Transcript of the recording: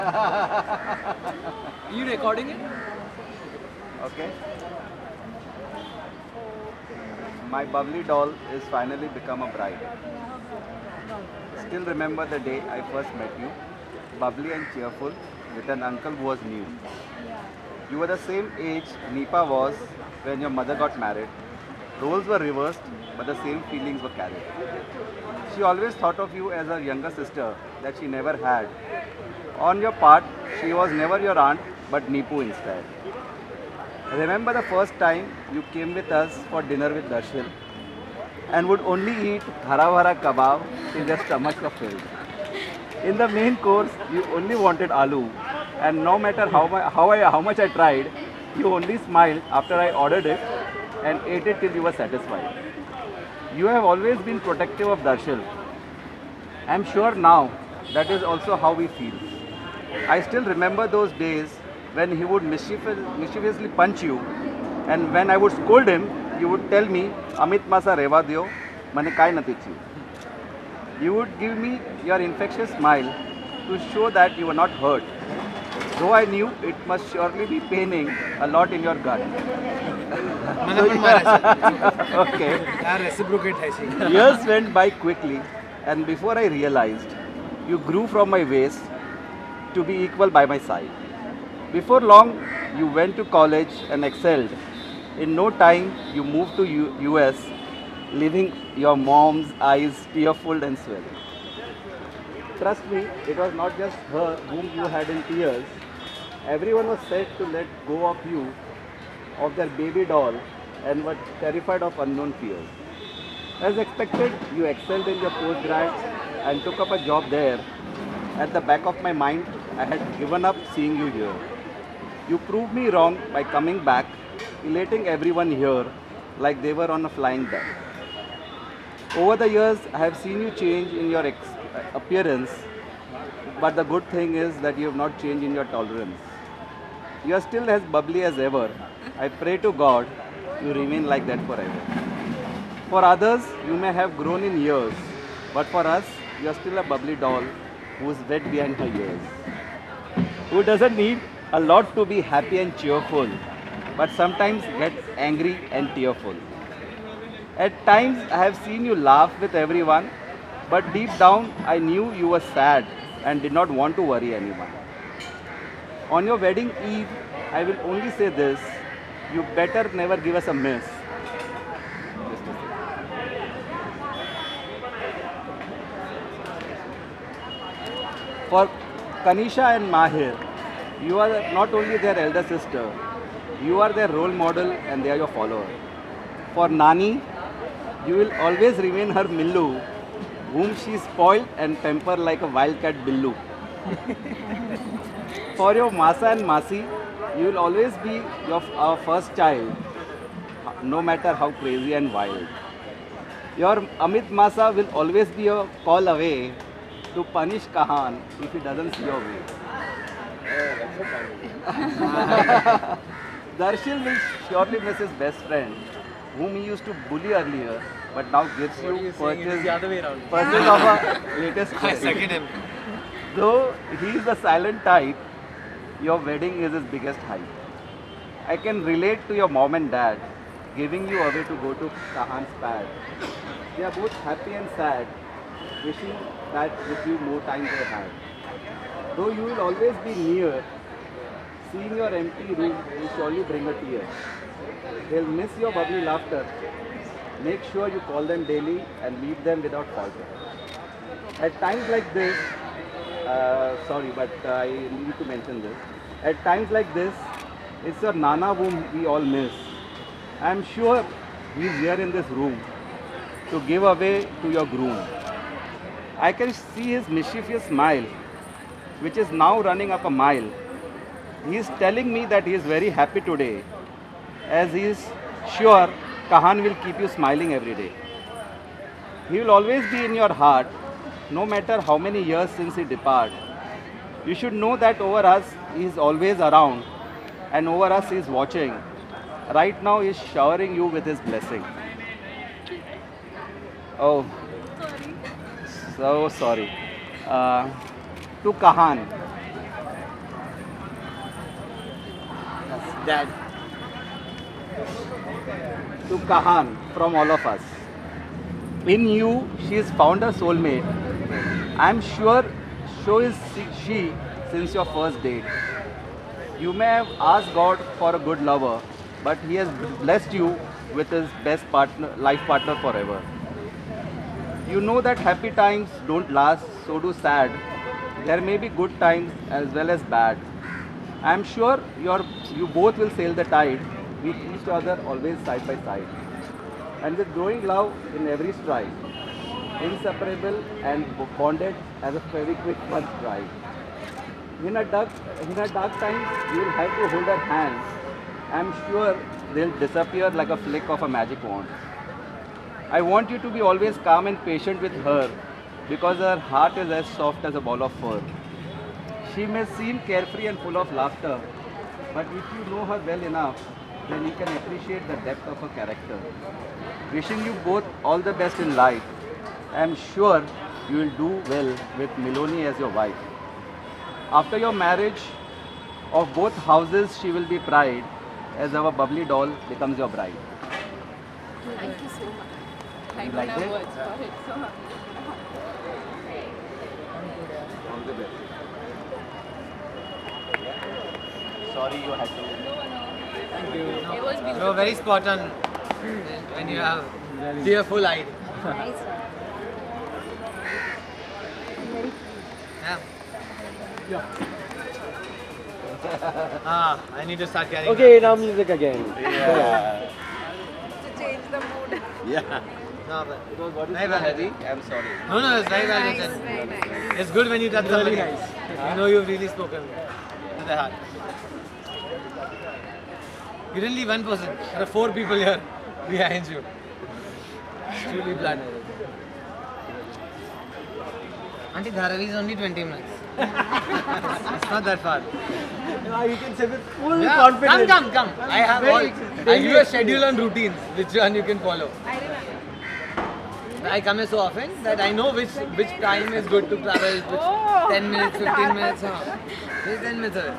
Are you recording it? Okay. My bubbly doll is finally become a bride. Still remember the day I first met you, bubbly and cheerful, with an uncle who was new. You were the same age Nipa was when your mother got married. Roles were reversed, but the same feelings were carried. She always thought of you as her younger sister that she never had. On your part, she was never your aunt, but Nipu instead. Remember the first time you came with us for dinner with Darshil and would only eat hara bhara kebab till your stomachs were filled. In the main course, you only wanted aloo, and no matter how much I tried, you only smiled after I ordered it and ate it till you were satisfied. You have always been protective of Darshil. I'm sure now that is also how we feel. I still remember those days when he would mischievously punch you, and when I would scold him, you would tell me, Amit Masa Reva Dio, Mane Kai Nati Chiyu. You would give me your infectious smile to show that you were not hurt, though I knew it must surely be paining a lot in your gut. मला पण मारायचं. Okay. हा reciprocate आहे. Years went by quickly, and before I realized, you grew from my waist to be equal by my side. Before long, you went to college and excelled. In no time, you moved to US, leaving your mom's eyes tearful and swelling. Trust me, it was not just her whom you had in tears. Everyone was said to let go of you, of their baby doll, and were terrified of unknown fears. As expected, you excelled in your postgrad and took up a job there. At the back of my mind, I had given up seeing you here. You proved me wrong by coming back, elating everyone here like they were on a flying bed. Over the years, I have seen you change in your appearance, but the good thing is that you have not changed in your tolerance. You are still as bubbly as ever. I pray to God you remain like that forever. For others, you may have grown in years, but for us, you are still a bubbly doll who is wet behind her ears. Who doesn't need a lot to be happy and cheerful, but sometimes gets angry and tearful. At times, I have seen you laugh with everyone, but deep down, I knew you were sad and did not want to worry anyone. On your wedding eve, I will only say this: you better never give us a miss. Just a second. For Kanisha and Mahir, you are not only their elder sister, you are their role model and they are your follower. For Nani, you will always remain her Millu, whom she spoiled and pampered like a wildcat Billu. For your Masa and Masi, you will always be our first child, no matter how crazy and wild. Your Amit Masa will always be a call away to punish Kahan if he doesn't see your way. Darshil will surely miss his best friend, whom he used to bully earlier, but now gives you purchase, The other way around. purchase of a latest I toy. second him. Though he is the silent type, your wedding is his biggest hype. I can relate to your mom and dad giving you away to go to Kahan's pad. They are both happy and sad, wishing that with you more time they had. Though you will always be near, seeing your empty room will surely bring a tear. They'll miss your bubbly laughter. Make sure you call them daily and leave them without falter. At times like this, sorry, but I need to mention this. At times like this, it's your Nana whom we all miss. I'm sure he's here in this room to give away to your groom. I can see his mischievous smile, which is now running up a mile. He is telling me that he is very happy today, as he is sure Kahan will keep you smiling every day. He will always be in your heart, no matter how many years since he depart. You should know that over us he is always around, and over us he is watching. Right now he is showering you with his blessing. Oh, so sorry. To Kahan, Dad. To Kahan from all of us. In you, she has found her soulmate. I'm sure so is she since your first date. You may have asked God for a good lover, but He has blessed you with His best partner, life partner forever. You know that happy times don't last, so do sad. There may be good times as well as bad. I am sure you both will sail the tide with each other always side by side. And with growing love in every stride, inseparable and bonded as a very quick once bride. In a dark times, you will have to hold her hands. I am sure they'll disappear like a flick of a magic wand. I want you to be always calm and patient with her because her heart is as soft as a ball of fur. She may seem carefree and full of laughter, but if you know her well enough, then you can appreciate the depth of her character. Wishing you both all the best in life. I am sure you will do well with Miloni as your wife. After your marriage of both houses, she will be pride as our bubbly doll becomes your bride. Thank you so much. I You don't liked have it? words for it. So happy. All the best. Sorry you had to. Thank you. It was beautiful. You're very spot on when you have tearful eyed. Nice. Yeah. I need to start carrying. Okay, now music again. Yeah. To change the mood. Yeah. No, but Because what is Very so well. heavy? I'm sorry. no, it's very well Nice, written. very nice. It's good when you touch Really somebody. nice. You know you've really spoken to the heart. You didn't leave one person. There are 4 people here behind you. It's truly blood. Auntie, Dharavi is only 20 minutes. It's not that far. Now you can say with full Yeah, confidence. come. I have Very all. excited. I give you a schedule and routines, which one you can follow. I remember. I come here so often that I know which time is good to travel, which Oh, 10 minutes, 15 that minutes. much. This is 10 minutes away.